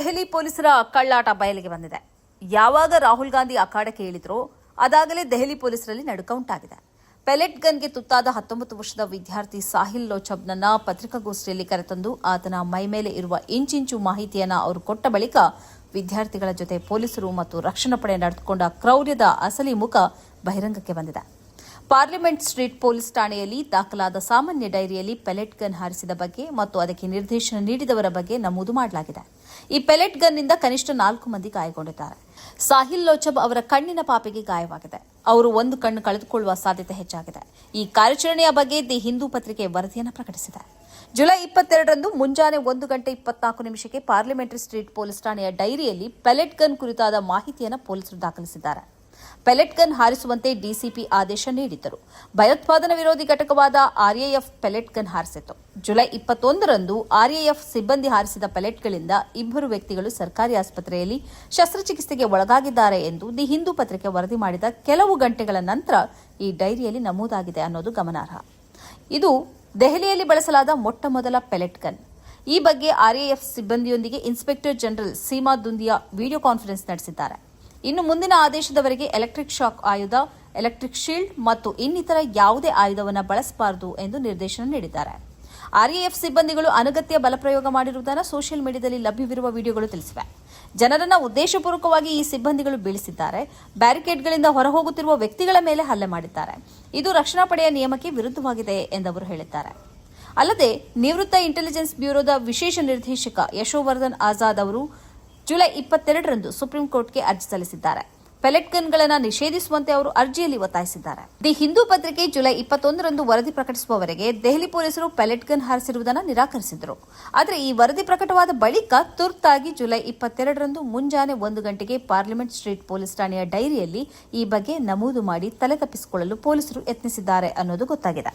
ದೆಹಲಿ ಪೊಲೀಸರ ಕಳ್ಳಾಟ ಬಯಲಿಗೆ ಬಂದಿದೆ. ಯಾವಾಗ ರಾಹುಲ್ ಗಾಂಧಿ ಅಖಾಡಕ್ಕೆ ಇಳಿದ್ರೋ ಅದಾಗಲೇ ದೆಹಲಿ ಪೊಲೀಸರಲ್ಲಿ ನಡುಕ ಉಂಟಾಗಿದೆ. ಪೆಲೆಟ್ ಗನ್ಗೆ ತುತ್ತಾದ 19 ವರ್ಷದ ವಿದ್ಯಾರ್ಥಿ ಸಾಹಿಲ್ ಲೋಚಬ್ನನ್ನ ಪತ್ರಿಕಾಗೋಷ್ಠಿಯಲ್ಲಿ ಕರೆತಂದು ಆತನ ಮೈಮೇಲೆ ಇರುವ ಇಂಚಿಂಚು ಮಾಹಿತಿಯನ್ನು ಅವರು ಕೊಟ್ಟ ಬಳಿಕ ವಿದ್ಯಾರ್ಥಿಗಳ ಜೊತೆ ಪೊಲೀಸರು ಮತ್ತು ರಕ್ಷಣಾ ಪಡೆ ನಡೆದುಕೊಂಡ ಕ್ರೌರ್ಯದ ಅಸಲಿ ಮುಖ ಬಹಿರಂಗಕ್ಕೆ ಬಂದಿದೆ. ಪಾರ್ಲಿಮೆಂಟ್ ಸ್ಟ್ರೀಟ್ ಪೊಲೀಸ್ ಠಾಣೆಯಲ್ಲಿ ದಾಖಲಾದ ಸಾಮಾನ್ಯ ಡೈರಿಯಲ್ಲಿ ಪೆಲೆಟ್ ಗನ್ ಹಾರಿಸಿದ ಬಗ್ಗೆ ಮತ್ತು ಅದಕ್ಕೆ ನಿರ್ದೇಶನ ನೀಡಿದವರ ಬಗ್ಗೆ ನಮೂದು ಮಾಡಲಾಗಿದೆ. ಈ ಪೆಲೆಟ್ ಗನ್ನಿಂದ ಕನಿಷ್ಠ 4 ಮಂದಿ ಗಾಯಗೊಂಡಿದ್ದಾರೆ. ಸಾಹಿಲ್ ಲೋಚಬ್ ಅವರ ಕಣ್ಣಿನ ಪಾಪಿಗೆ ಗಾಯವಾಗಿದೆ. ಅವರು ಒಂದು ಕಣ್ಣು ಕಳೆದುಕೊಳ್ಳುವ ಸಾಧ್ಯತೆ ಹೆಚ್ಚಾಗಿದೆ. ಈ ಕಾರ್ಯಾಚರಣೆಯ ಬಗ್ಗೆ ದಿ ಹಿಂದೂ ಪತ್ರಿಕೆ ವರದಿಯನ್ನು ಪ್ರಕಟಿಸಿದೆ. ಜುಲೈ 22ರಂದು ಮುಂಜಾನೆ 1:24 ಪಾರ್ಲಿಮೆಂಟರಿ ಸ್ಟ್ರೀಟ್ ಪೊಲೀಸ್ ಠಾಣೆಯ ಡೈರಿಯಲ್ಲಿ ಪೆಲೆಟ್ ಗನ್ ಕುರಿತಾದ ಮಾಹಿತಿಯನ್ನು ಪೊಲೀಸರು ದಾಖಲಿಸಿದ್ದಾರೆ. ಪೆಲೆಟ್ ಗನ್ ಹಾರಿಸುವಂತೆ ಡಿಸಿಪಿ ಆದೇಶ ನೀಡಿದ್ದರು. ಭಯೋತ್ಪಾದನಾ ವಿರೋಧಿ ಘಟಕವಾದ ಆರ್ಎಎಫ್ ಪೆಲೆಟ್ ಗನ್ ಹಾರಿಸಿತ್ತು. ಜುಲೈ 21ರಂದು ಆರ್ಎಎಫ್ ಸಿಬ್ಬಂದಿ ಹಾರಿಸಿದ ಪೆಲೆಟ್ಗಳಿಂದ 2 ವ್ಯಕ್ತಿಗಳು ಸರ್ಕಾರಿ ಆಸ್ಪತ್ರೆಯಲ್ಲಿ ಶಸ್ತ್ರಚಿಕಿತ್ಸೆಗೆ ಒಳಗಾಗಿದ್ದಾರೆ ಎಂದು ದಿ ಹಿಂದೂ ಪತ್ರಿಕೆ ವರದಿ ಮಾಡಿದ ಕೆಲವು ಗಂಟೆಗಳ ನಂತರ ಈ ಡೈರಿಯಲ್ಲಿ ನಮೂದಾಗಿದೆ ಅನ್ನೋದು ಗಮನಾರ್ಹ. ಇದು ದೆಹಲಿಯಲ್ಲಿ ಬಳಸಲಾದ ಮೊಟ್ಟಮೊದಲ ಪೆಲೆಟ್ ಗನ್. ಈ ಬಗ್ಗೆ ಆರ್ಎಎಫ್ ಸಿಬ್ಬಂದಿಯೊಂದಿಗೆ inspector general Seema Dundiya video conference ನಡೆಸಿದ್ದಾರೆ. ಇನ್ನು ಮುಂದಿನ ಆದೇಶದವರೆಗೆ ಎಲೆಕ್ಟ್ರಿಕ್ ಶಾಕ್ ಆಯುಧ, ಎಲೆಕ್ಟ್ರಿಕ್ ಶೀಲ್ಡ್ ಮತ್ತು ಇನ್ನಿತರ ಯಾವುದೇ ಆಯುಧವನ್ನು ಬಳಸಬಾರದು ಎಂದು ನಿರ್ದೇಶನ ನೀಡಿದ್ದಾರೆ. ಆರ್ಎಎಫ್ ಸಿಬ್ಬಂದಿಗಳು ಅನಗತ್ಯ ಬಲಪ್ರಯೋಗ ಮಾಡಿರುವುದನ್ನು ಸೋಷಿಯಲ್ ಮೀಡಿಯಾದಲ್ಲಿ ಲಭ್ಯವಿರುವ ವಿಡಿಯೋಗಳು ತಿಳಿಸಿವೆ. ಜನರನ್ನು ಉದ್ದೇಶಪೂರ್ವಕವಾಗಿ ಈ ಸಿಬ್ಬಂದಿಗಳು ಬೀಳಿಸಿದ್ದಾರೆ. ಬ್ಯಾರಿಕೇಡ್ಗಳಿಂದ ಹೊರಹೋಗುತ್ತಿರುವ ವ್ಯಕ್ತಿಗಳ ಮೇಲೆ ಹಲ್ಲೆ ಮಾಡಿದ್ದಾರೆ. ಇದು ರಕ್ಷಣಾ ಪಡೆಯ ನಿಯಮಕ್ಕೆ ವಿರುದ್ಧವಾಗಿದೆ ಎಂದವರು ಹೇಳಿದ್ದಾರೆ. ಅಲ್ಲದೆ ನಿವೃತ್ತ ಇಂಟೆಲಿಜೆನ್ಸ್ ಬ್ಯೂರೋದ ವಿಶೇಷ ನಿರ್ದೇಶಕ ಯಶೋವರ್ಧನ್ ಆಜಾದ್ ಅವರು ಜುಲೈ 22ರಂದು ಸುಪ್ರೀಂ ಕೋರ್ಟ್ಗೆ ಅರ್ಜಿ ಸಲ್ಲಿಸಿದ್ದಾರೆ. ಪೆಲೆಟ್ ಗನ್ಗಳನ್ನು ನಿಷೇಧಿಸುವಂತೆ ಅವರು ಅರ್ಜಿಯಲ್ಲಿ ಒತ್ತಾಯಿಸಿದ್ದಾರೆ. ದಿ ಹಿಂದೂ ಪತ್ರಿಕೆ ಜುಲೈ 21ರಂದು ವರದಿ ಪ್ರಕಟಿಸುವವರೆಗೆ ದೆಹಲಿ ಪೊಲೀಸರು ಪೆಲೆಟ್ ಗನ್ ಹಾರಿಸಿರುವುದನ್ನು ನಿರಾಕರಿಸಿದರು. ಆದರೆ ಈ ವರದಿ ಪ್ರಕಟವಾದ ಬಳಿಕ ತುರ್ತಾಗಿ ಜುಲೈ 22ರಂದು ಮುಂಜಾನೆ 1 ಗಂಟೆಗೆ ಪಾರ್ಲಿಮೆಂಟ್ ಸ್ಟ್ರೀಟ್ ಪೊಲೀಸ್ ಠಾಣೆಯ ಡೈರಿಯಲ್ಲಿ ಈ ಬಗ್ಗೆ ನಮೂದು ಮಾಡಿ ತಲೆ ತಪ್ಪಿಸಿಕೊಳ್ಳಲು ಪೊಲೀಸರು ಯತ್ನಿಸಿದ್ದಾರೆ ಅನ್ನೋದು ಗೊತ್ತಾಗಿದೆ.